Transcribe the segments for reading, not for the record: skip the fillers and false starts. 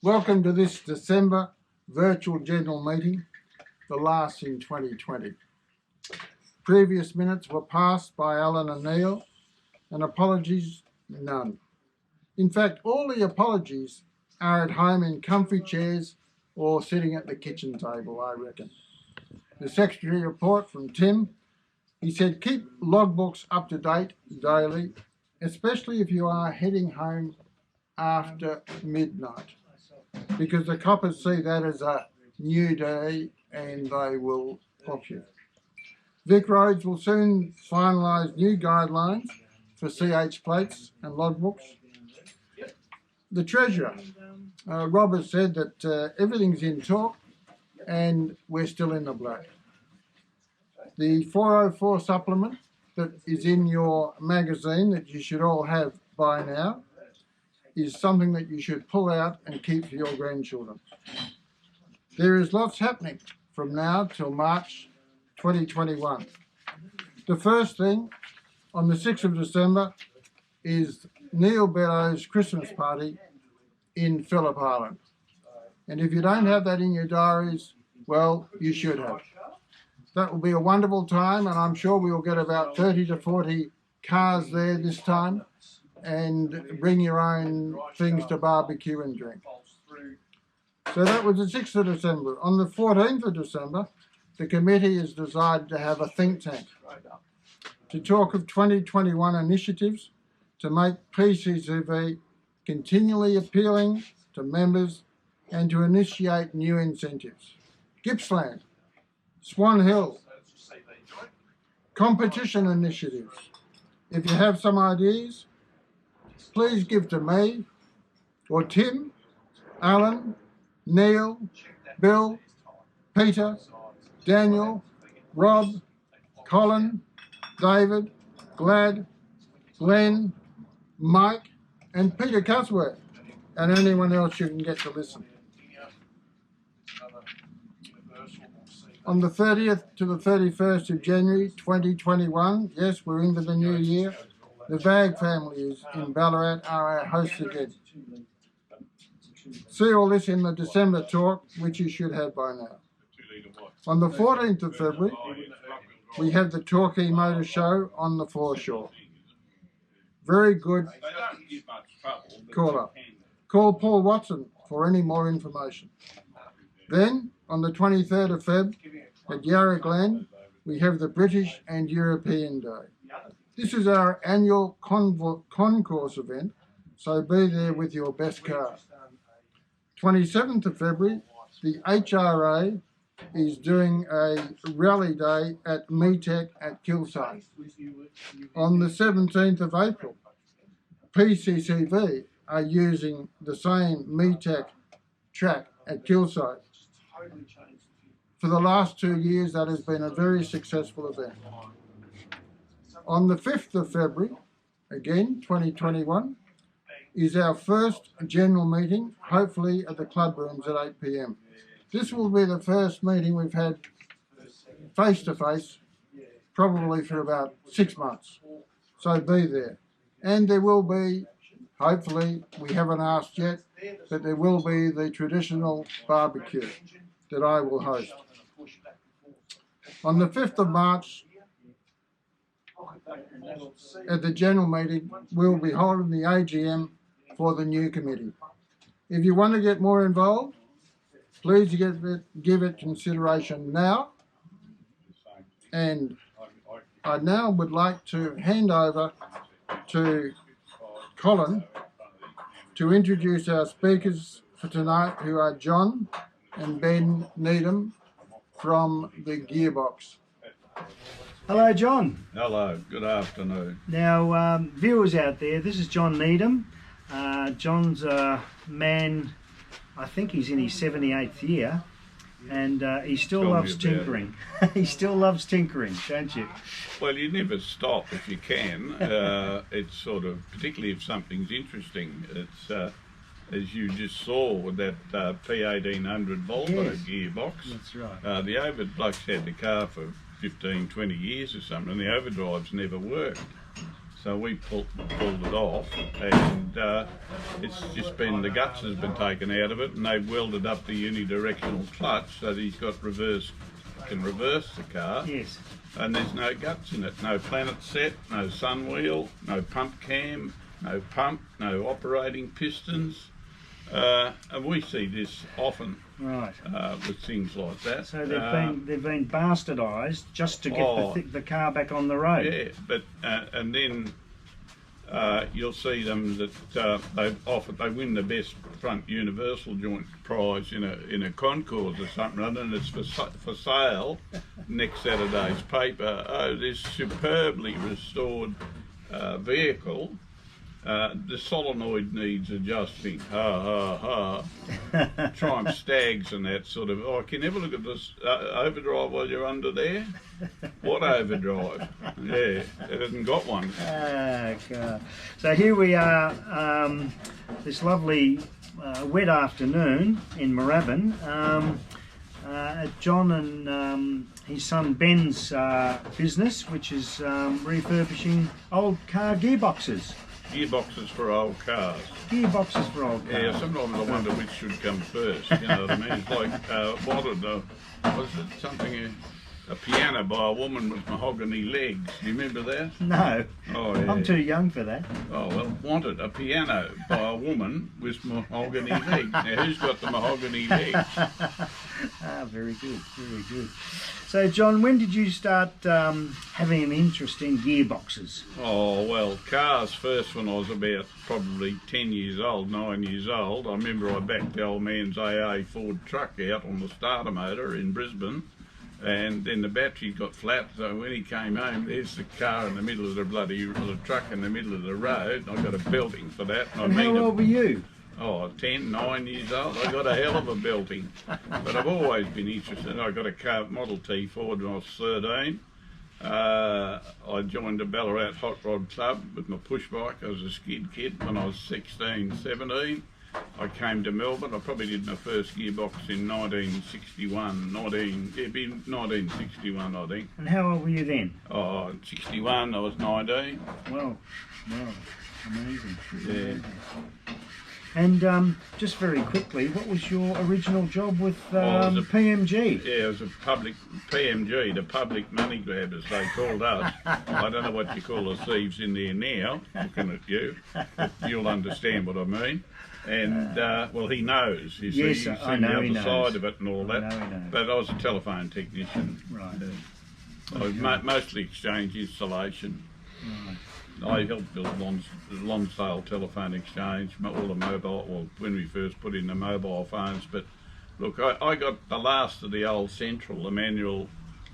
Welcome to this December virtual general meeting, the last in 2020. Previous minutes were passed by Alan and Neil, and apologies, none. In fact, all the apologies are at home in comfy chairs or sitting at the kitchen table, I reckon. The secretary report from Tim, he said keep logbooks up to date daily, especially if you are heading home after midnight, because the coppers see that as a new day and they will pop you. Vic Roads will soon finalise new guidelines for CH plates and logbooks. The Treasurer, Rob has said that everything's in talk and we're still in the black. The 404 supplement that is in your magazine that you should all have by now is something that you should pull out and keep for your grandchildren. There is lots happening from now till March 2021. The first thing, on the 6th of December, is Neil Beddoes' Christmas party in Phillip Island. And if you don't have that in your diaries, well, you should have. That will be a wonderful time, and I'm sure we'll get about 30 to 40 cars there this time, and bring your own things to barbecue and drink. So that was the 6th of December. On the 14th of December, the committee has decided to have a think tank to talk of 2021 initiatives to make PCCV continually appealing to members and to initiate new incentives. Gippsland, Swan Hill, competition initiatives. If you have some ideas, please give to me or Tim, Alan, Neil, Bill, Peter, Daniel, Rob, Colin, David, Glad, Glenn, Mike, and Peter Cusworth, and anyone else you can get to listen. On the 30th to the 31st of January 2021, yes, we're into the new year, the Vag family is in Ballarat are our hosts again. See all this in the December talk, which you should have by now. On the 14th of February, we have the Torquay Motor Show on the foreshore. Very good caller. Call Paul Watson for any more information. Then, on the 23rd of Feb, at Yarra Glen, we have the British and European Day. This is our annual concourse event, so be there with your best car. 27th of February, the HRA is doing a rally day at METEC at Kilsyth. On the 17th of April, PCCV are using the same METEC track at Kilsyth. For the last 2 years, that has been a very successful event. On the 5th of February, again, 2021, is our first general meeting, hopefully at the club rooms at 8 p.m. This will be the first meeting we've had face-to-face, probably for about 6 months. So be there. And there will be, hopefully, we haven't asked yet, but there will be the traditional barbecue that I will host. On the 5th of March, at the general meeting, we'll be holding the AGM for the new committee. If you want to get more involved, please give it consideration now. And I now would like to hand over to Colin to introduce our speakers for tonight, who are John and Ben Needham from the Gearbox. Hello, John. Hello, good afternoon. Now, viewers out there, this is John Needham. John's a man, I think he's in his 78th year, and he still loves tinkering. He still loves tinkering, don't you? Well, you never stop if you can. It's sort of, particularly if something's interesting. It's, as you just saw with that P1800 Volvo Yes, gearbox. That's right. The blokes had the car for 15, 20 years or something, and the overdrives never worked. So we pulled it off, and it's just been, the guts has been taken out of it, and they've welded up the unidirectional clutch so that he's got can reverse the car. Yes. And there's no guts in it, no planet set, no sun wheel, no pump cam, no pump, no operating pistons. And we see this often Right. with things like that. So they've been bastardised just to get the car back on the road. Yeah, but and then you'll see them that they win the best front universal joint prize in a concours or something, and it's for sale next Saturday's paper. Oh, this superbly restored vehicle. The solenoid needs adjusting. Ha ha ha. Triumph Stags and that sort of. Oh, can you ever look at this overdrive while you're under there? What overdrive? Yeah, it hasn't got one. Oh, God. So here we are, this lovely wet afternoon in Moorabbin. At John and his son Ben's business, which is refurbishing old car gearboxes. Gearboxes for old cars. Gearboxes for old cars. Yeah, sometimes I wonder which should come first. You know what I mean? It's like was it something? A piano by a woman with mahogany legs. Do you remember that? No. Oh, yeah. I'm too young for that. Oh, well, wanted a piano by a woman with mahogany legs. Now, who's got the mahogany legs? Very good, very good. So, John, when did you start having an interest in gearboxes? Oh, well, cars first when I was about probably 10 years old, 9 years old. I remember I backed the old man's AA Ford truck out on the starter motor in Brisbane. And then the battery got flat, so when he came home, there's the car in the middle of the truck in the middle of the road. I got a belting for that. And how old were you? Oh, 10, 9 years old. I got a hell of a belting. But I've always been interested. I got a Model T Ford when I was 13. I joined the Ballarat Hot Rod Club with my push bike. I was a skid kid when I was 16, 17. I came to Melbourne. I probably did my first gearbox in 1961, 1961 I think. And how old were you then? Oh, 61, I was 19. Well, amazing. Yeah. And just very quickly, what was your original job with PMG? Yeah, it was a public, PMG, the public money grabbers, they called us. I don't know what you call the thieves in there now, looking at you. But you'll understand what I mean. And, well, he knows. You see, yes, he's seen I know the other side of it and all that. I know he knows. But I was a telephone technician. Right. I was mostly exchange installation. Right. I helped build Lonsdale Telephone Exchange, all the mobile, well, when we first put in the mobile phones. But look, I got the last of the old Central, the manual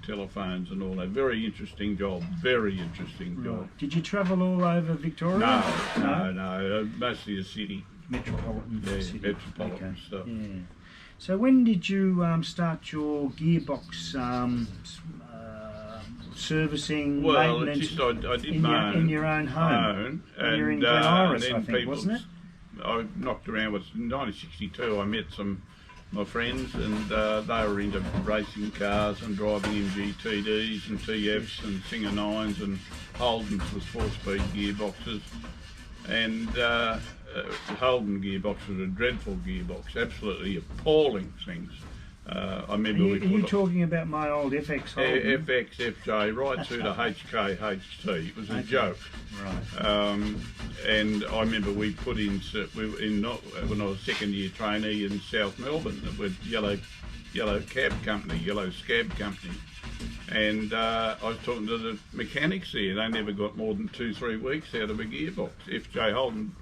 telephones and all that. Very interesting job, very interesting job. Right. Did you travel all over Victoria? No, mostly the city. Metropolitan city. Metropolitan stuff. Yeah. So when did you start your gearbox servicing, well, maintenance? I did my own. In your own home? And you're in Glen Iris, then I think, wasn't it? I knocked around. In 1962, I met my friends, and they were into racing cars and driving MGTDs and TFs and Singer 9s and Holdens with 4-speed gearboxes. And Holden gearbox was a dreadful gearbox, absolutely appalling things. I remember Are you talking about my old FX Holden? FX, FJ, right through to HK, HT. It was a joke. Right. And I remember we put in, when I was second year trainee in South Melbourne with Yellow Cab Company, Yellow Scab Company. And I was talking to the mechanics there. They never got more than 2-3 weeks out of a gearbox. FJ Holden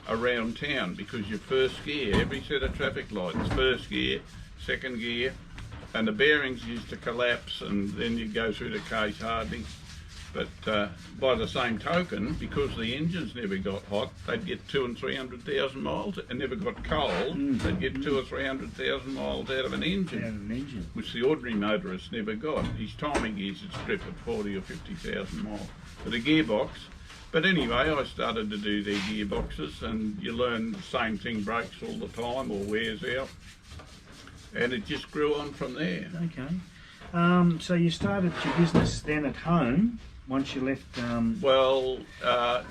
around town, because your first gear, every set of traffic lights, first gear, second gear, and the bearings used to collapse, and then you go through the case hardening. But by the same token, because the engines never got hot, they'd get 200,000 and 300,000 miles, and never got cold, they'd get 200,000 or 300,000 miles out of an engine, which the ordinary motorist never got. His timing gears would strip at 40 or 50,000 miles. But a gearbox. But anyway, I started to do their gearboxes, and you learn the same thing breaks all the time or wears out. And it just grew on from there. Okay. So you started your business then at home. once you left? Well,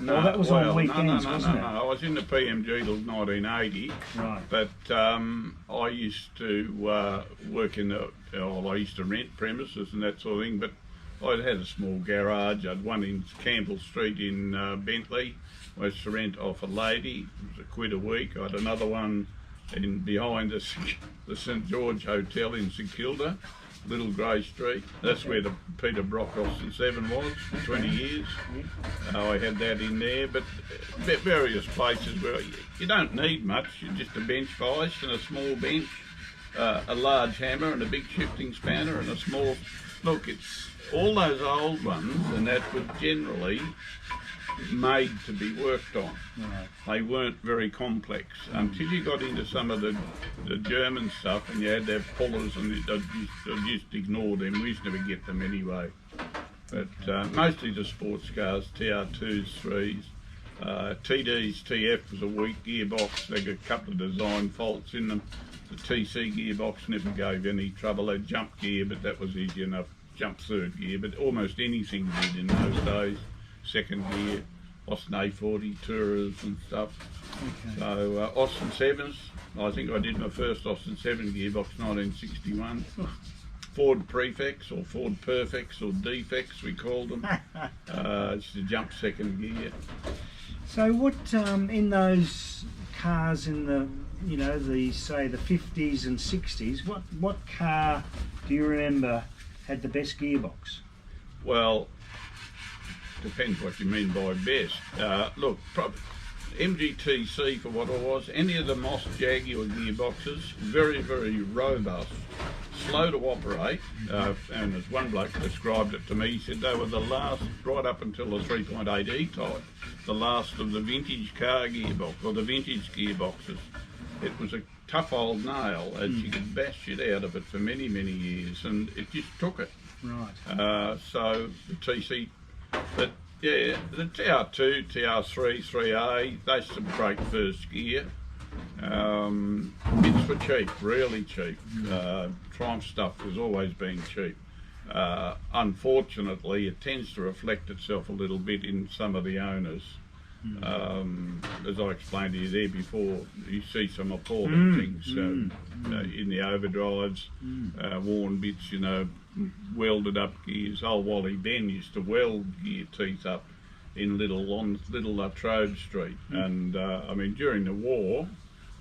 no. Well, that was on no, weekends, no, wasn't it? I was in the PMG till 1980. Right. But I used to work in the, well, I used to rent premises and that sort of thing, but I had a small garage. I had one in Campbell Street in Bentley. I used to rent off a lady. It was £1 a week. I had another one in behind the St George Hotel in St Kilda, Little Grey Street. That's where the Peter Brock Austin 7 was for 20 years. I had that in there, but various places where you don't need much. You're just a bench vise and a small bench, a large hammer and a big shifting spanner and a small... Look, it's all those old ones, and that were generally made to be worked on. Right. They weren't very complex until you got into some of the German stuff, and you had to have pullers, and I used to ignore them. We used to never get them anyway. But mostly the sports cars, TR2s, 3s, TDs, TF was a weak gearbox. They got a couple of design faults in them. The TC gearbox never gave any trouble. They had jump gear, but that was easy enough. Jump third gear, but almost anything did in those days. Second gear, Austin A40 Tourers and stuff. Okay. So Austin 7s, I think I did my first Austin 7 gearbox 1961. Ford Prefix or Ford Perfects or Defects we called them. It's the jump second gear. So what in those cars in the, you know, the say the 50s and 60s, what car do you remember had the best gearbox? Well, depends what you mean by best. Look, MGTC for what it was, any of the Moss Jaguar gearboxes, very, very robust, slow to operate, and as one bloke described it to me, he said they were the last, right up until the 3.8E type, the last of the vintage car gearbox, or the vintage gearboxes. It was a tough old nail, and you could bash it out of it for many, many years, and it just took it. Right. So the TC, but yeah, the TR2, TR3, 3A, they's some great first gear. Bits were cheap, really cheap. Triumph stuff has always been cheap. Unfortunately, it tends to reflect itself a little bit in some of the owners. As I explained to you there before, you see some appalling things in the overdrives, worn bits, you know, welded up gears. Old Wally Ben used to weld gear teeth up in little Latrobe Street, and I mean during the war,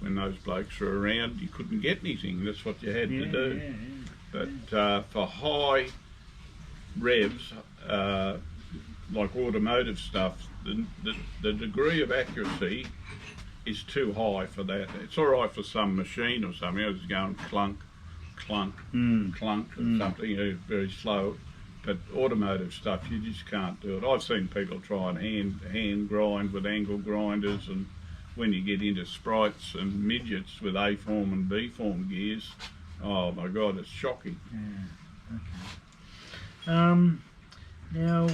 when those blokes were around, you couldn't get anything. That's what you had to do. But for high revs, like automotive stuff, the degree of accuracy is too high for that. It's all right for some machine or something. It's going clunk, clunk, clunk, or something, you know, very slow. But automotive stuff, you just can't do it. I've seen people try and hand grind with angle grinders, and when you get into sprites and midgets with A form and B form gears, oh my God, it's shocking. Yeah. Okay. Now,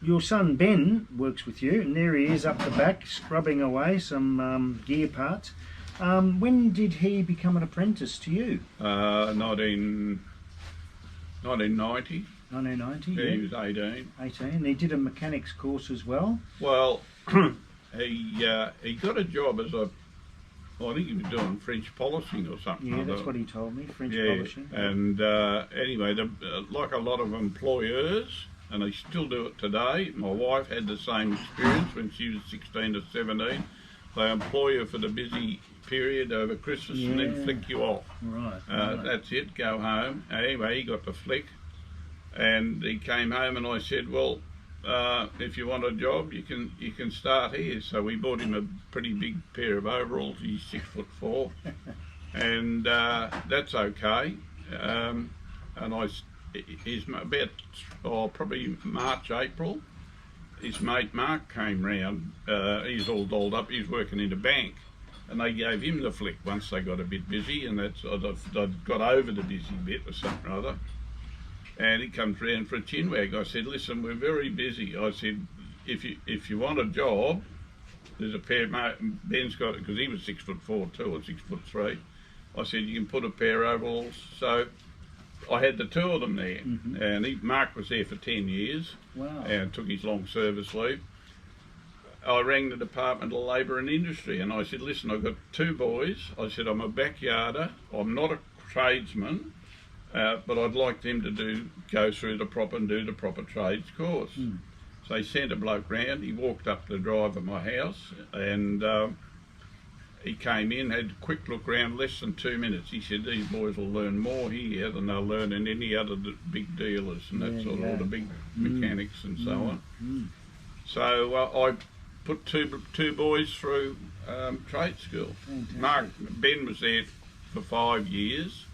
your son Ben works with you, and there he is up the back scrubbing away some gear parts. When did he become an apprentice to you? 1990. 1990. Yeah, Yeah. he was 18. 18. He did a mechanics course as well. Well, he got a job as I think he was doing French polishing or something. Yeah, that's what he told me. French Yeah, polishing. and anyway, like a lot of employers, and they still do it today. My wife had the same experience when she was 16 to 17. They employ you for the busy period over Christmas and then flick you off. Right. That's it, go home. Anyway, he got the flick, and he came home, and I said, well, if you want a job, you can start here. So we bought him a pretty big pair of overalls. He's 6'4", and that's okay. And he's about probably March, April. His mate Mark came round. He's all dolled up. He's working in a bank, and they gave him the flick once they got a bit busy, and that's I'd got over the busy bit or something or other. And he comes round for a chin wag. I said, listen, we're very busy. I said, if you want a job, there's a pair, Ben's got it, because he was 6'4" too, or 6'3". I said, you can put a pair of overalls. So I had the two of them there, and Mark was there for 10 years, Wow. and took his long service leave. I rang the Department of Labour and Industry, and I said, listen, I've got two boys. I said, I'm a backyarder, I'm not a tradesman, but I'd like them to go through the proper trades course. So he sent a bloke round, he walked up the drive of my house, and he came in, had a quick look round, less than 2 minutes. He said, these boys will learn more here than they'll learn in any other big dealers and that sort of all the big mechanics and so on. So I put two boys through trade school. Ben was there for 5 years.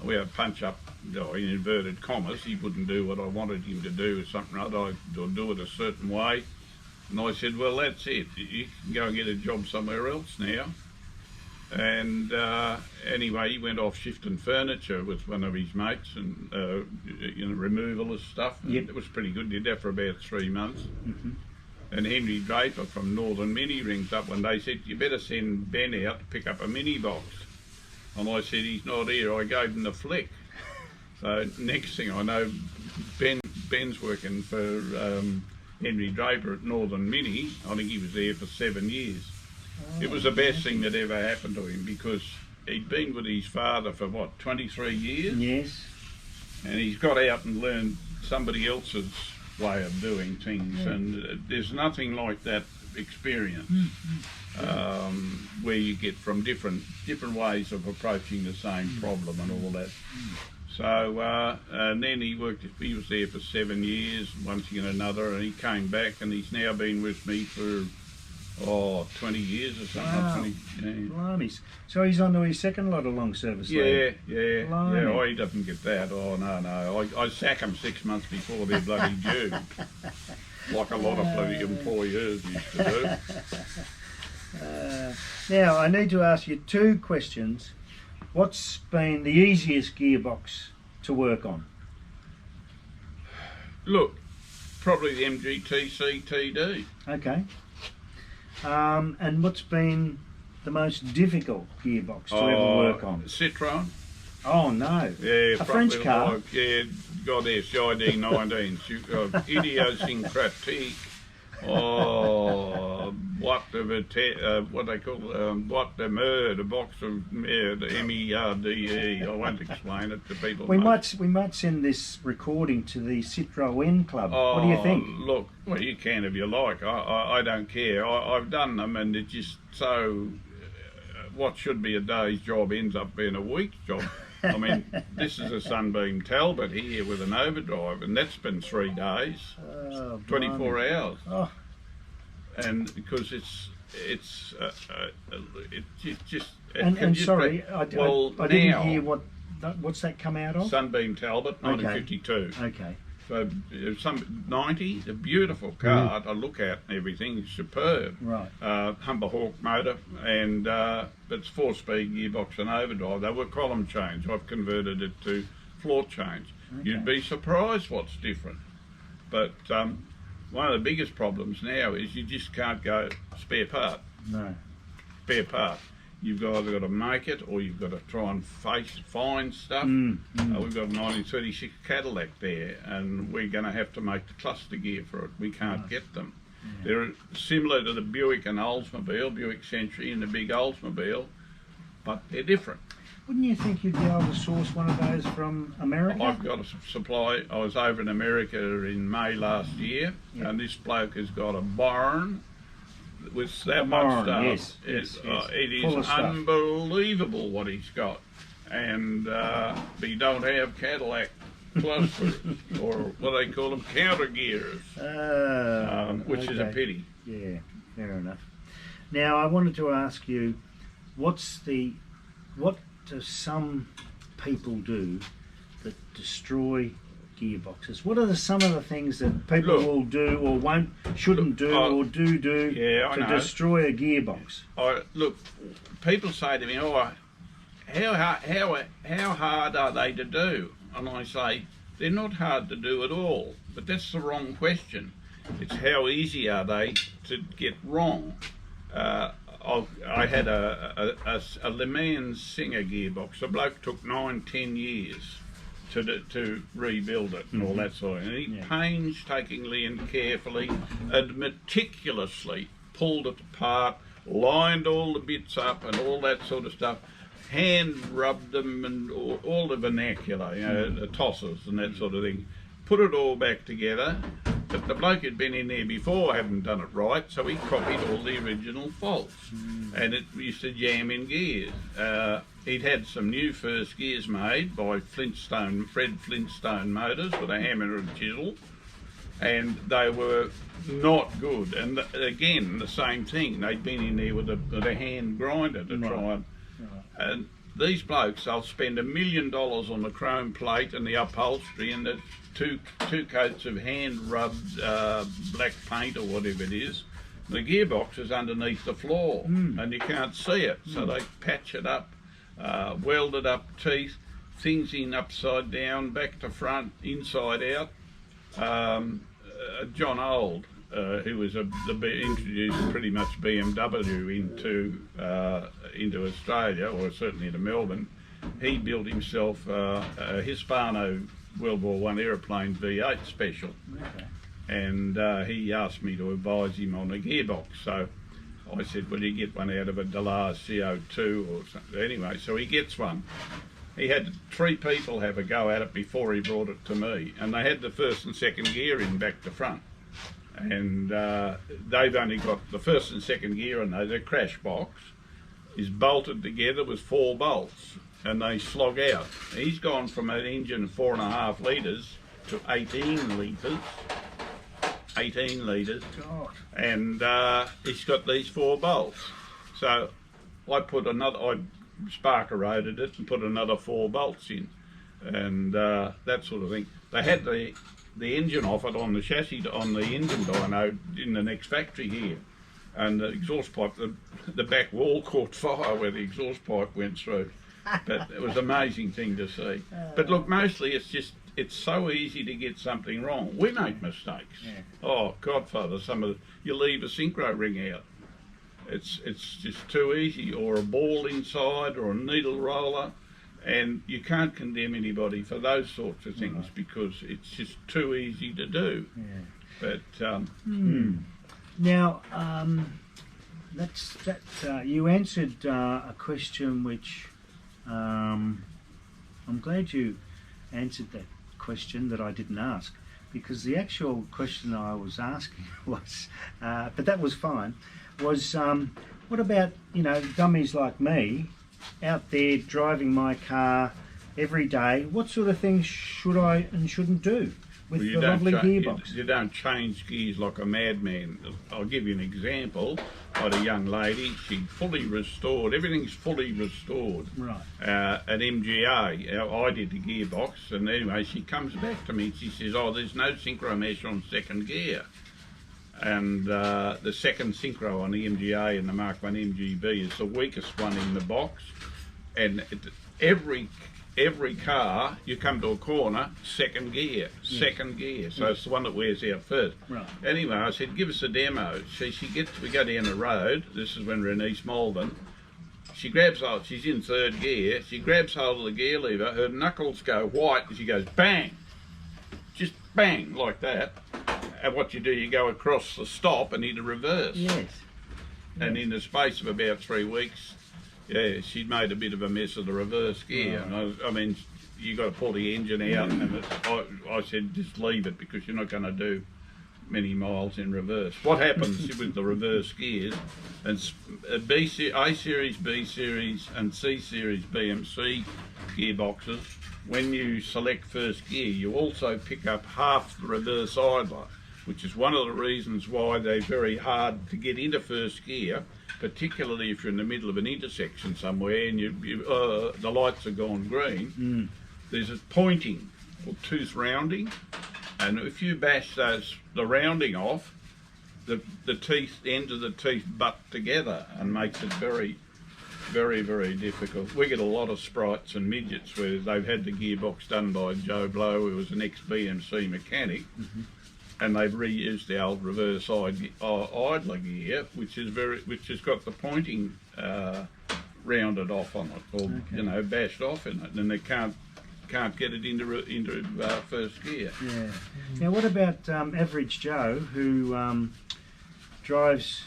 We had punch up, in inverted commas. He wouldn't do what I wanted him to do or something or other. I'd do it a certain way. And I said, well, that's it. You can go and get a job somewhere else now. And anyway, he went off shifting furniture with one of his mates and removalist stuff. And it was pretty good. Did that for about 3 months. And Henry Draper from Northern Mini rings up one day, said, you better send Ben out to pick up a mini box. And I said, he's not here. I gave him the flick. So next thing I know, Ben's working for Henry Draper at Northern Mini. I think he was there for 7 years. It was the best thing that ever happened to him, because he'd been with his father for, 23 years? Yes. And he's got out and learned somebody else's way of doing things, and there's nothing like that experience where you get from different ways of approaching the same problem and all that. So and then he was there for 7 years, one thing and another, and he came back, and he's now been with me for 20 years or something. Wow. Blimey. So he's on to his second lot of long service leave. Yeah. Oh, he doesn't get that. Oh, no. I sack them 6 months before they're bloody due. Like a lot of bloody employers used to do. Now, I need to ask you 2 questions. What's been the easiest gearbox to work on? Look, probably the MGTC TD. Okay. And what's been the most difficult gearbox to ever work on? Citroen. Oh no! Yeah, a French car. God, yes, the ID19s. You've got idiosyncratic. What they call what the merde, a box of merde, MERDE. I won't explain it to people. We might send this recording to the Citroën Club. What do you think? Look, well, you can if you like. I don't care. I've done them, and it's just so. What should be a day's job ends up being a week's job. I mean, this is a Sunbeam Talbot here with an overdrive, and that's been 3 days, 24 hours. Oh. And because it's just. And sorry, I didn't hear what's that come out of? Sunbeam Talbot, 1952. Okay. So some 90, a beautiful car to look at and everything, it's superb. Right. Humber Hawk motor, and it's 4-speed gearbox and overdrive. They were column change. I've converted it to floor change. Okay. You'd be surprised what's different. But one of the biggest problems now is you just can't go spare part. No. Spare part. You've either got to make it, or you've got to try and find stuff. We've got a 1936 Cadillac there, and we're going to have to make the cluster gear for it. We can't get them. Yeah. They're similar to the Buick and Oldsmobile, Buick Century and the big Oldsmobile, but they're different. Wouldn't you think you'd be able to source one of those from America? I've got a supply. I was over in America in May last year, and this bloke has got a barn with that much stuff. Yes. It is unbelievable what he's got, and but you don't have Cadillac clusters or what they call them, counter gears, which is a pity. Yeah, fair enough. Now I wanted to ask you, what do some people do that destroy gearboxes? What are some of the things that people will do or shouldn't do or do to destroy a gearbox? Look, people say to me, how hard are they to do? And I say, they're not hard to do at all, but that's the wrong question. It's how easy are they to get wrong. I had a Le Mans Singer gearbox. The bloke took 9-10 years to rebuild it and all that sort of thing. And he Yeah. painstakingly and carefully and meticulously pulled it apart, lined all the bits up and all that sort of stuff, hand rubbed them and all the vernacular, you know, the tossers and that sort of thing. Put it all back together, but the bloke who'd been in there before hadn't done it right, so he copied all the original faults, and it used to jam in gears. He'd had some new first gears made by Fred Flintstone Motors with a hammer and chisel, and they were not good. And again, the same thing. They'd been in there with a hand grinder to try and these blokes, they'll spend $1 million on the chrome plate and the upholstery and the two coats of hand rubbed black paint or whatever it is. The gearbox is underneath the floor and you can't see it, so they patch it up, welded up teeth, things in upside down, back to front, inside out. John Old, who was introduced pretty much BMW into Australia, or certainly into Melbourne, he built himself a Hispano World War I aeroplane V8 special. Okay. And he asked me to advise him on a gearbox. So I said, will you get one out of a Dallara CO2 or something? Anyway, so he gets one. He had 3 people have a go at it before he brought it to me, and they had the first and second gear in back to front. And they've only got the first and second gear in those. Their crash box is bolted together with 4 bolts, and they slog out. He's gone from an engine of 4.5 litres to 18 litres. 18 litres. God. And he's got these 4 bolts. So I sparker-roaded it and put another 4 bolts in, and that sort of thing. They had the engine off it on the chassis, on the engine dyno in the next factory here, and the exhaust pipe, the back wall caught fire where the exhaust pipe went through. But it was an amazing thing to see. But look, mostly it's so easy to get something wrong. We make mistakes. Yeah. Oh, Godfather, you leave a synchro ring out. It's just too easy, or a ball inside, or a needle roller, and you can't condemn anybody for those sorts of things because it's just too easy to do. Yeah. But Now, you answered a question which I'm glad you answered that question that I didn't ask, because the actual question I was asking was, but that was fine, was what about, dummies like me out there driving my car every day? What sort of things should I and shouldn't do with the lovely gearbox? You don't change gears like a madman. I'll give you an example. I had a young lady, she'd fully restored, everything's fully restored. Right. At MGA, I did the gearbox, and anyway, she comes back to me and she says, oh, there's no synchro mesh on second gear. And the second synchro on the MGA and the Mark I MGB is the weakest one in the box. And every car, you come to a corner, second gear. So it's the one that wears out first. Right. Anyway, I said, give us a demo. So we go down the road. This is when we're in East Malvern. She grabs hold, she's in third gear. She grabs hold of the gear lever. Her knuckles go white and she goes bang. Just bang, like that. And what you do, you go across the stop and into reverse. Yes. And in the space of about 3 weeks, yeah, she'd made a bit of a mess of the reverse gear. And I mean, you got to pull the engine out, and I said, just leave it because you're not going to do many miles in reverse. What happens with the reverse gears, and A Series, B Series, and C Series BMC gearboxes, when you select first gear, you also pick up half the reverse idler, which is one of the reasons why they're very hard to get into first gear, particularly if you're in the middle of an intersection somewhere and the lights have gone green. There's a pointing or tooth rounding, and if you bash the rounding off, the ends of the teeth butt together and makes it very, very, very difficult. We get a lot of sprites and midgets where they've had the gearbox done by Joe Blow, who was an ex-BMC mechanic, and they've reused the old reverse idler gear, which has got the pointing rounded off on it, or bashed off in it, and they can't can't get it into first gear. Yeah. Now, what about average Joe who drives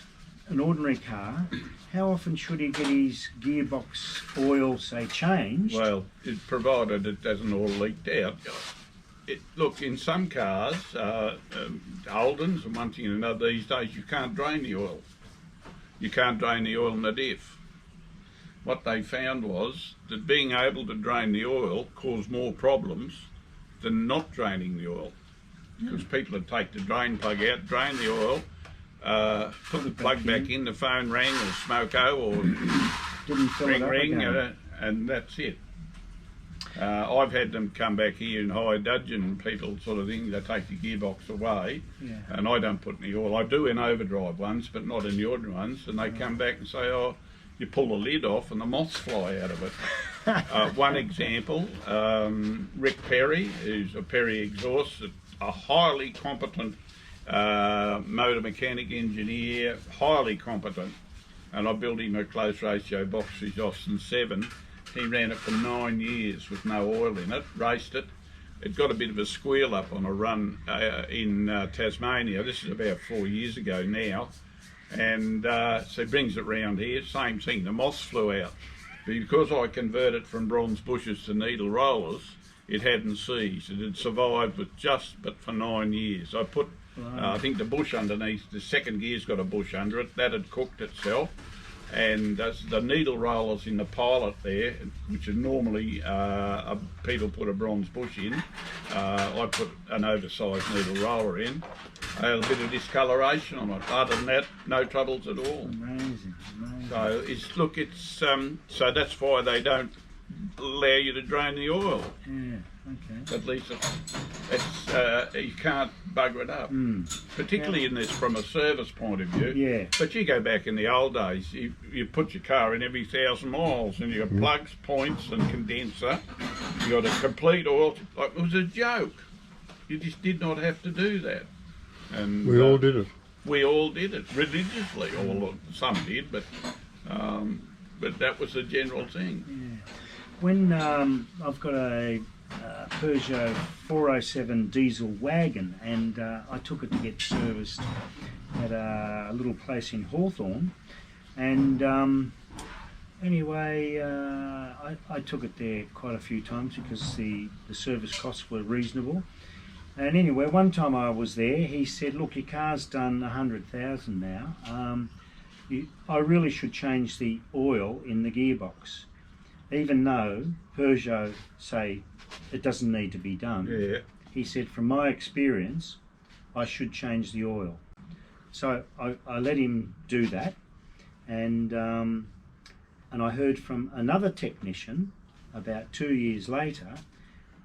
an ordinary car? How often should he get his gearbox oil, say, changed? Well, provided it doesn't all leak out. Look, in some cars, Holdens and one thing and another these days, you can't drain the oil. You can't drain the oil in the diff. What they found was that being able to drain the oil caused more problems than not draining the oil. Because people would take the drain plug out, drain the oil, put the plug back in, the phone rang or smoko or Didn't fill it up ring, again. and that's it. I've had them come back here in high dudgeon, people sort of thing, they take the gearbox away, Yeah. and I don't put any oil. I do in overdrive ones, but not in the ordinary ones, and they come back and say, oh, you pull the lid off and the moths fly out of it. One example, Rick Perry, who's a Perry exhaust, a highly competent motor mechanic engineer, highly competent, and I built him a close ratio box for his Austin 7. He ran it for 9 years with no oil in it, raced it. It got a bit of a squeal up on a run in Tasmania. This is about 4 years ago now. And so he brings it round here, same thing, the moths flew out. Because I converted from bronze bushes to needle rollers, it hadn't seized. It had survived with but for 9 years. I put, I think the bush underneath, the second gear's got a bush under it, that had cooked itself. And the needle rollers in the pilot there, which are normally people put a bronze bush in, I put an oversized needle roller in. I had a bit of discoloration on it. Other than that, no troubles at all. Amazing, amazing. So so that's why they don't allow you to drain the oil. Yeah, okay. At least you can't bugger it up, particularly in this from a service point of view. Yeah. But you go back in the old days, you put your car in every 1,000 miles, and you got plugs, points, and condenser. You got a complete oil. Like, it was a joke. You just did not have to do that. And We all did it. we all did it religiously. Some did, but that was the general thing. Yeah. When I've got a Peugeot 407 diesel wagon, and I took it to get serviced at a little place in Hawthorne, and anyway, I took it there quite a few times because the service costs were reasonable. And anyway, one time I was there, he said, look, your car's done 100,000 now. I really should change the oil in the gearbox, even though Peugeot say it doesn't need to be done. Yeah. He said, from my experience, I should change the oil. So I let him do that, and I heard from another technician about 2 years later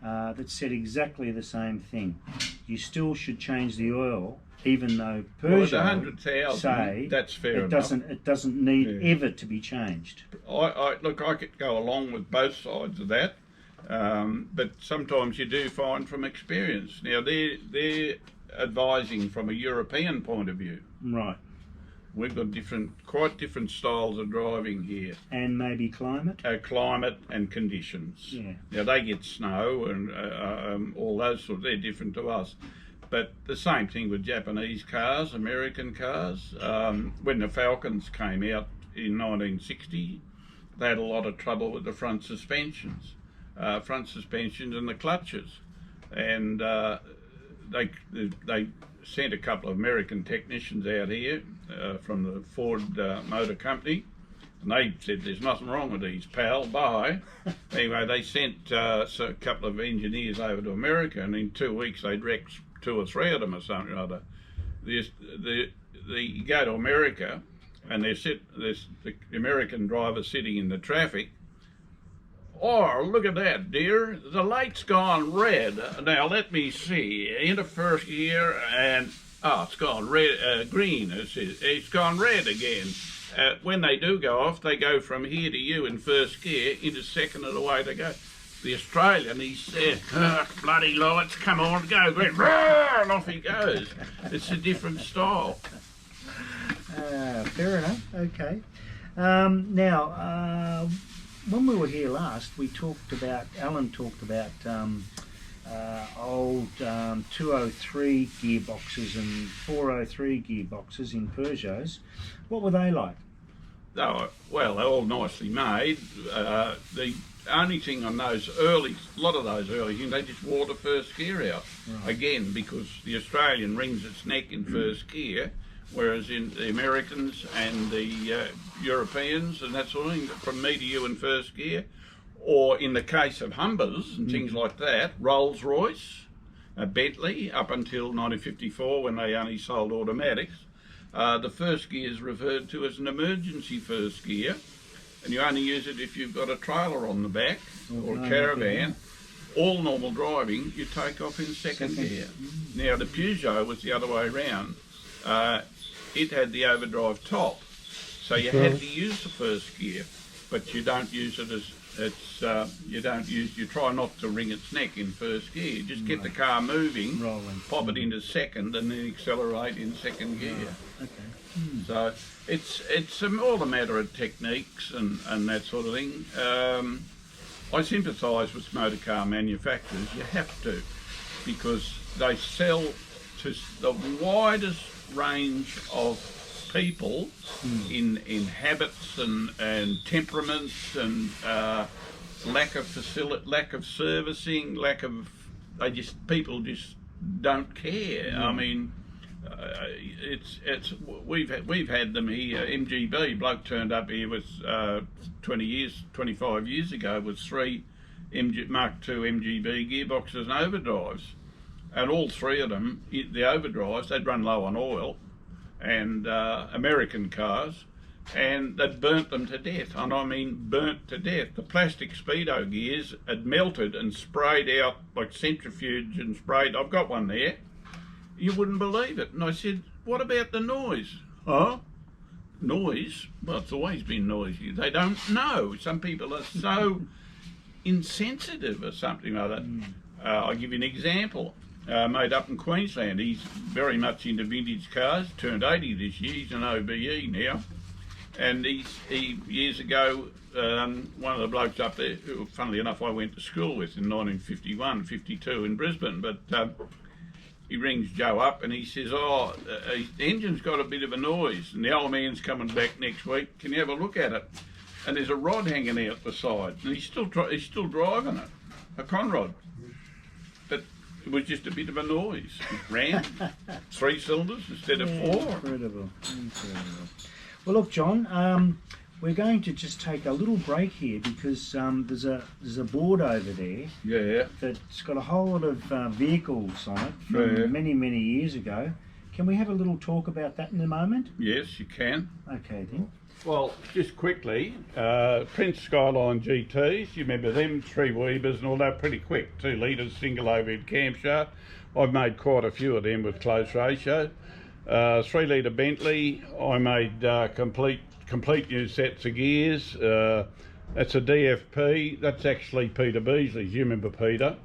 that said exactly the same thing. You still should change the oil, even though Peugeot 100,000, say that's fair it enough. doesn't need ever to be changed. I could go along with both sides of that, but sometimes you do find from experience. Now they're advising from a European point of view. Right. We've got quite different styles of driving here. And maybe climate. Climate and conditions. Yeah. Now they get snow and all those sorts. They're different to us. But the same thing with Japanese cars, American cars. When the Falcons came out in 1960, they had a lot of trouble with the front suspensions and the clutches. And they sent a couple of American technicians out here from the Ford Motor Company, and they said there's nothing wrong with these, pal, bye. Anyway, they sent a couple of engineers over to America, and in 2 weeks they'd wrecked 2 or 3 of them or something or other. You go to America, and there's the American driver sitting in the traffic. Oh, look at that, dear. The light's gone red. Now, let me see. Into first gear, and it's gone red, green. It's gone red again. When they do go off, they go from here to you in first gear into second, and away they go. The Australian, he said, bloody lights, come on, go, green, and off he goes. It's a different style. Fair enough. Okay. Now, when we were here last, Alan talked about old 203 gearboxes and 403 gearboxes in Peugeots. What were they like? Well, they're all nicely made. The only thing on a lot of those early things, they just wore the first gear out. Right. Again, because the Australian wrings its neck in first gear, whereas in the Americans and the Europeans and that sort of thing, from me to you in first gear, or in the case of Humbers and things like that, Rolls-Royce, Bentley, up until 1954 when they only sold automatics, the first gear is referred to as an emergency first gear, and you only use it if you've got a trailer on the back or a caravan. All normal driving, you take off in second gear. Now the Peugeot was the other way around. It had the overdrive top, so you had to use the first gear, but you don't use it as you try not to wring its neck in first gear. You just get the car moving, Rolling. pop it into second, and then accelerate in second gear. Okay. So it's all a matter of techniques and that sort of thing. I sympathise with motor car manufacturers. You have to, because they sell to the widest range of people in habits and temperaments and lack of servicing, people just don't care. I mean, we've had them here. MGB bloke turned up here with 25 years ago with 3 Mark II MGB gearboxes and overdrives, and all 3 of them, the overdrives, they'd run low on oil, and American cars, and they'd burnt them to death. And I mean burnt to death. The plastic speedo gears had melted and sprayed out like centrifuge and sprayed. I've got one there. You wouldn't believe it. And I said, what about the noise? Huh? Noise? Well, it's always been noisy. They don't know. Some people are so insensitive or something like that. I'll give you an example. Mate up in Queensland, he's very much into vintage cars, turned 80 this year, he's an OBE now, and he years ago, one of the blokes up there, who funnily enough I went to school with in 1951, 52 in Brisbane, but he rings Joe up and he says, the engine's got a bit of a noise, and the old man's coming back next week, can you have a look at it? And there's a rod hanging out the side, and he's still driving it, a Conrod. But it was just a bit of a noise. It ran 3 cylinders instead of 4. Incredible. Well, look, John, we're going to just take a little break here because there's a board over there. Yeah. That's got a whole lot of vehicles on it from many years ago. Can we have a little talk about that in a moment? Yes, you can. Okay then. Well, just quickly, Prince Skyline GTs, you remember them, 3 Weavers and all that, pretty quick, 2 litres, single overhead camshaft. I've made quite a few of them with close ratio. 3 litre Bentley, I made complete new sets of gears. That's a DFP, that's actually Peter Beasley's, you remember Peter.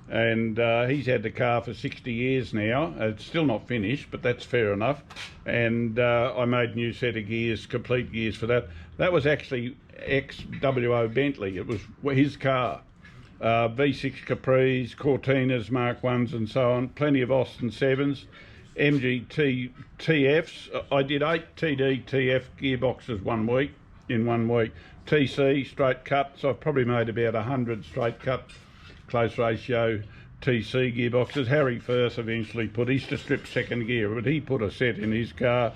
And he's had the car for 60 years now. It's still not finished, but that's fair enough. And I made a new set of gears, complete gears for that. That was actually ex-WO Bentley. It was his car. V6 Capris, Cortinas, Mark 1s and so on. Plenty of Austin 7s. MG TFs. I did 8 TD TF gearboxes in 1 week. TC, straight cuts. I've probably made about 100 straight cuts. Close ratio TC gearboxes. Harry Firth eventually used to strip second gear, but he put a set in his car.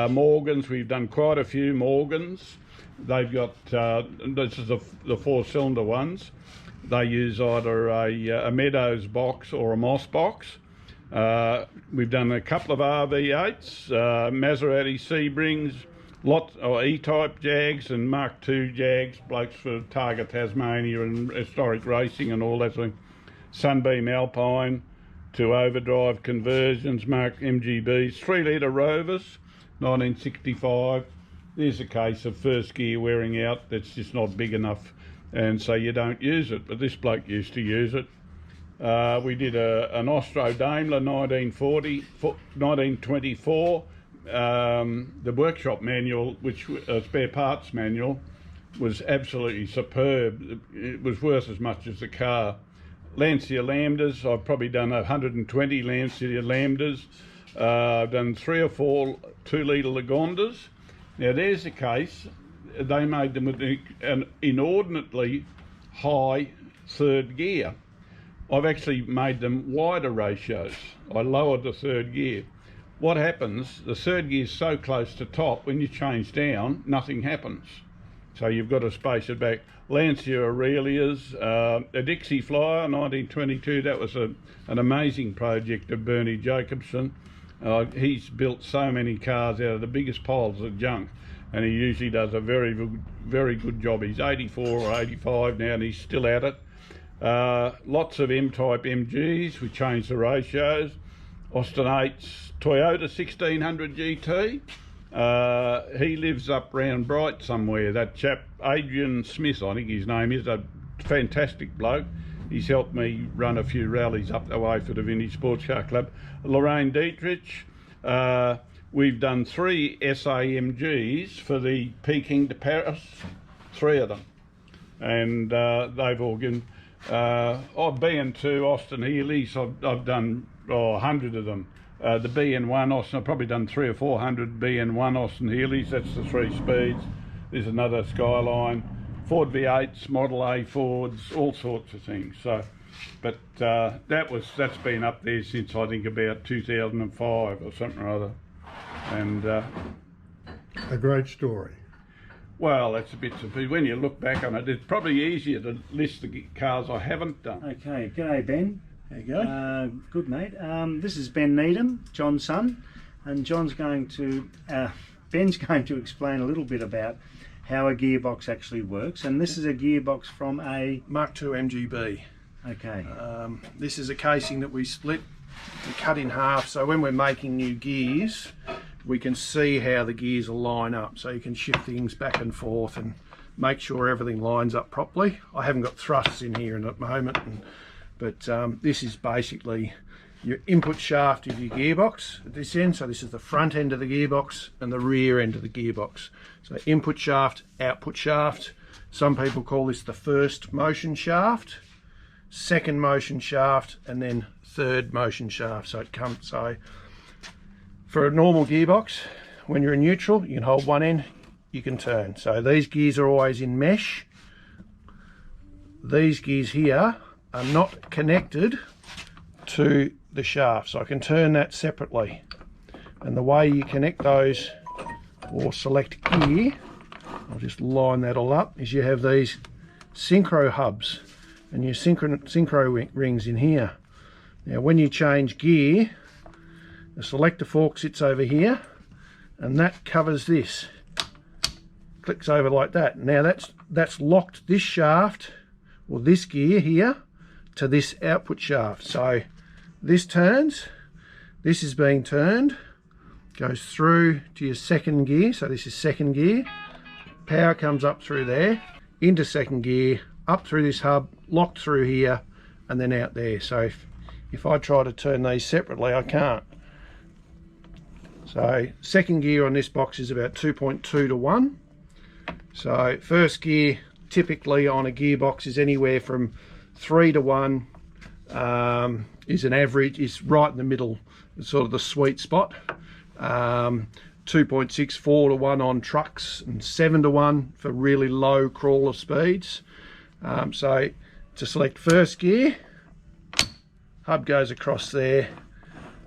Morgans, we've done quite a few Morgans. They've got, this is the 4-cylinder ones. They use either a Meadows box or a Moss box. We've done a couple of RV8s, Maserati Sebrings, E-type Jags and Mark II Jags, blokes for Targa Tasmania and historic racing and all that sort of thing. Sunbeam Alpine, 2 overdrive conversions, Mark MGBs, 3 litre Rovers, 1965. There's a case of first gear wearing out that's just not big enough, and so you don't use it, but this bloke used to use it. We did an Austro Daimler 1924. The workshop manual, which spare parts manual, was absolutely superb. It was worth as much as the car. Lancia Lambdas, I've probably done 120 Lancia Lambdas. I've done 3 or 4 2-litre Lagondas. Now there's the case, they made them with an inordinately high third gear. I've actually made them wider ratios. I lowered the third gear. What happens, the third gear is so close to top, when you change down, nothing happens. So you've got to space it back. Lancia Aurelias, a Dixie Flyer, 1922, that was an amazing project of Bernie Jacobson. He's built so many cars out of the biggest piles of junk, and he usually does a very good job. He's 84 or 85 now and he's still at it. Lots of M-type MGs, we changed the ratios. Austin 8's Toyota 1600 GT. He lives up round Bright somewhere, that chap Adrian Smith, I think his name is, a fantastic bloke. He's helped me run a few rallies up the way for the Vintage Sports Car Club. Lorraine Dietrich, we've done 3 SAMGs for the Peking to Paris, 3 of them, and they've all been BN2 Austin Healey's, I've done 100 of them. The BN1 Austin, I've probably done 300 or 400 BN1 Austin Healey's, that's the 3 speeds. There's another Skyline, Ford V8s, Model A Fords, all sorts of things. So, but that's been up there since I think about 2005 or something or other. And a great story. Well, that's a bit when you look back on it, it's probably easier to list the cars I haven't done. Okay, g'day Ben. There you go. Good mate. This is Ben Needham, John's son, and Ben's going to explain a little bit about how a gearbox actually works. And this is a gearbox from a Mark II MGB. Okay. This is a casing that we split and cut in half, so when we're making new gears we can see how the gears will line up, so you can shift things back and forth and make sure everything lines up properly. I haven't got thrusts in here at the moment, but this is basically your input shaft of your gearbox at this end. So this is the front end of the gearbox and the rear end of the gearbox. So input shaft, output shaft. Some people call this the first motion shaft, second motion shaft, and then third motion shaft. So it comes, so for a normal gearbox, when you're in neutral, you can hold one end, you can turn. So these gears are always in mesh. These gears here are not connected to the shaft, so I can turn that separately. And the way you connect those or select gear, I'll just line that all up, is you have these synchro hubs and your synchro rings in here. Now when you change gear, the selector fork sits over here and that covers this, clicks over like that. Now that's locked this shaft or this gear here to this output shaft. So this turns, this is being turned, goes through to your second gear, so this is second gear, power comes up through there, into second gear, up through this hub, locked through here, and then out there. So if I try to turn these separately, I can't. So second gear on this box is about 2.2 to 1. So first gear typically on a gearbox is anywhere from 3 to 1, is an average, is right in the middle, sort of the sweet spot. 2.64 to 1 on trucks and 7 to 1 for really low crawler speeds. So to select first gear, hub goes across there,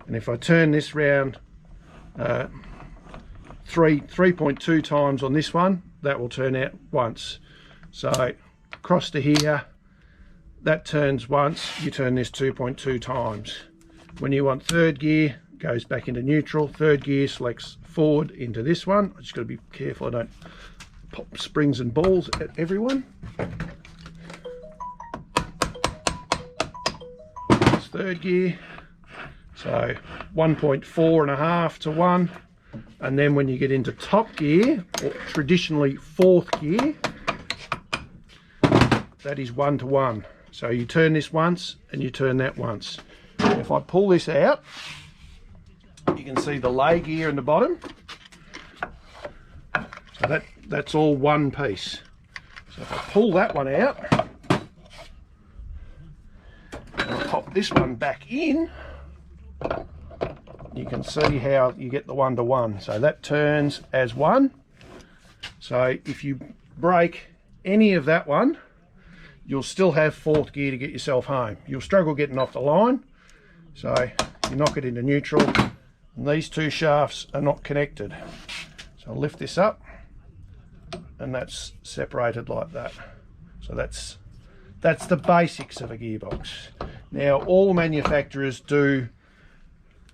and if I turn this round 3.2 times on this one, that will turn out once. So across to here, that turns once, you turn this 2.2 times. When you want third gear, goes back into neutral, third gear selects forward into this one. I just got to be careful I don't pop springs and balls at everyone. That's third gear, so 1.4.5 to 1, and then when you get into top gear, or traditionally fourth gear, that is 1 to 1. So you turn this once and you turn that once. If I pull this out, you can see the lay gear in the bottom. So that's all one piece. So if I pull that one out, and I pop this one back in, you can see how you get the 1-to-1. So that turns as one. So if you break any of that one, you'll still have fourth gear to get yourself home. You'll struggle getting off the line. So you knock it into neutral, and these two shafts are not connected. So I'll lift this up, and that's separated like that. So that's the basics of a gearbox. Now all manufacturers do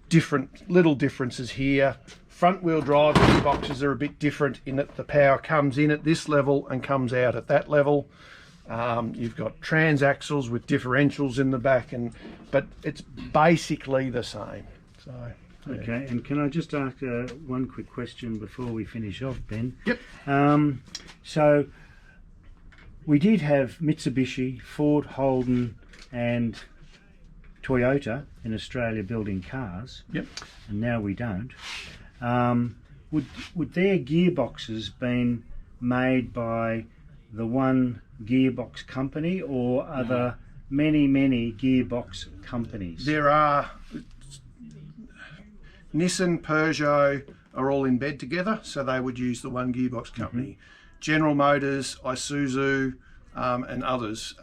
different little differences here. Front wheel drive gearboxes are a bit different in that the power comes in at this level and comes out at that level. You've got transaxles with differentials in the back, but it's basically the same. So yeah. Okay, and can I just ask one quick question before we finish off, Ben? Yep. So we did have Mitsubishi, Ford, Holden and Toyota in Australia building cars. Yep. And now we don't. Would their gearboxes been made by the one gearbox company, or are there many gearbox companies? There are Nissan, Peugeot are all in bed together, so they would use the one gearbox company. General Motors, Isuzu, and others.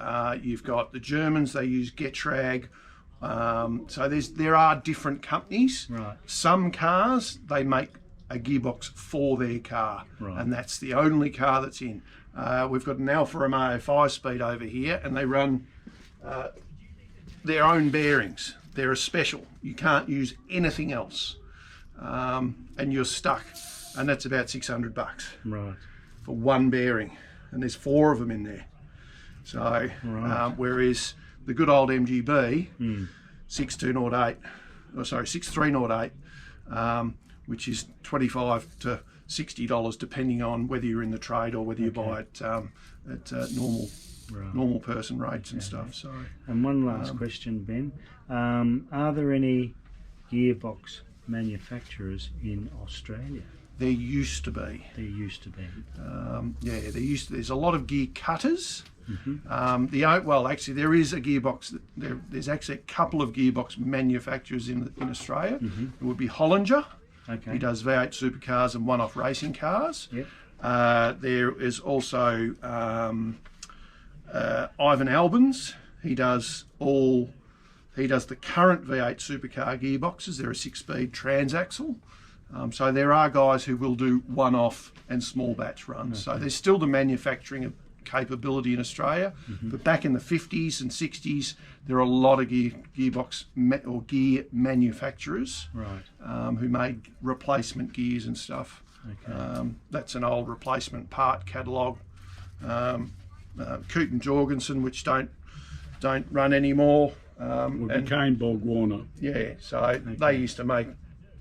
You've got the Germans, they use Getrag. So there are different companies. Right. Some cars, they make a gearbox for their car, Right. and that's the only car that's in. We've got an Alfa Romeo 5-speed over here, and they run their own bearings. They're a special. You can't use anything else, and you're stuck. And that's about $600 Right. for one bearing, and there's 4 of them in there. So, Right. whereas the good old MGB 6308, which is $25 to $60 depending on whether you're in the trade or whether you buy it at normal person rates and stuff. So, And one last question, Ben. Are there any gearbox manufacturers in Australia? there used to be. There used to be. There's a lot of gear cutters. Actually, there is a gearbox. There's actually a couple of gearbox manufacturers in Australia. It would be Hollinger. Okay. He does V8 supercars and one-off racing cars. Yep. There is also Ivan Albans. He does the current V8 supercar gearboxes. They're a 6-speed transaxle. So there are guys who will do one-off and small batch runs. So there's still the manufacturing capability in Australia, but back in the 50s and 60s, there are a lot of gear manufacturers Right. who made replacement gears and stuff. Okay. That's an old replacement part catalogue. Coote and Jorgensen, which don't run anymore. Became Borg Warner. Yeah, so they used to make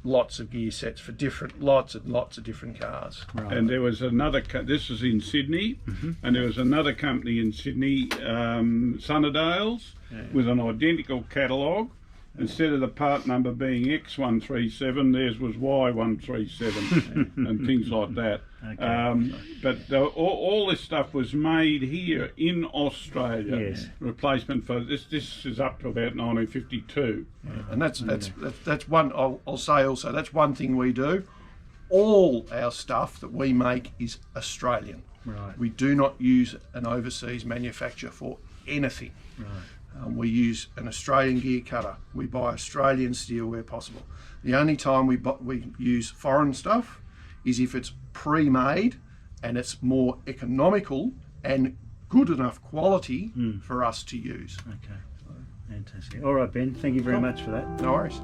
lots of gear sets for lots and lots of different cars. Right. And there was another, this is in Sydney, and there was another company in Sydney, Sunnerdales, with an identical catalogue. Instead of the part number being X137, theirs was Y137 and things like that. Okay. But all this stuff was made here in Australia. Yes. Replacement for this. This is up to about 1952. And that's one. I'll say also that's one thing we do. All our stuff that we make is Australian. Right. We do not use an overseas manufacturer for anything. Right. We use an Australian gear cutter. We buy Australian steel where possible. The only time we use foreign stuff is if it's pre-made and it's more economical and good enough quality for us to use. Okay. Fantastic. All right, Ben. Thank you very much for that. No worries.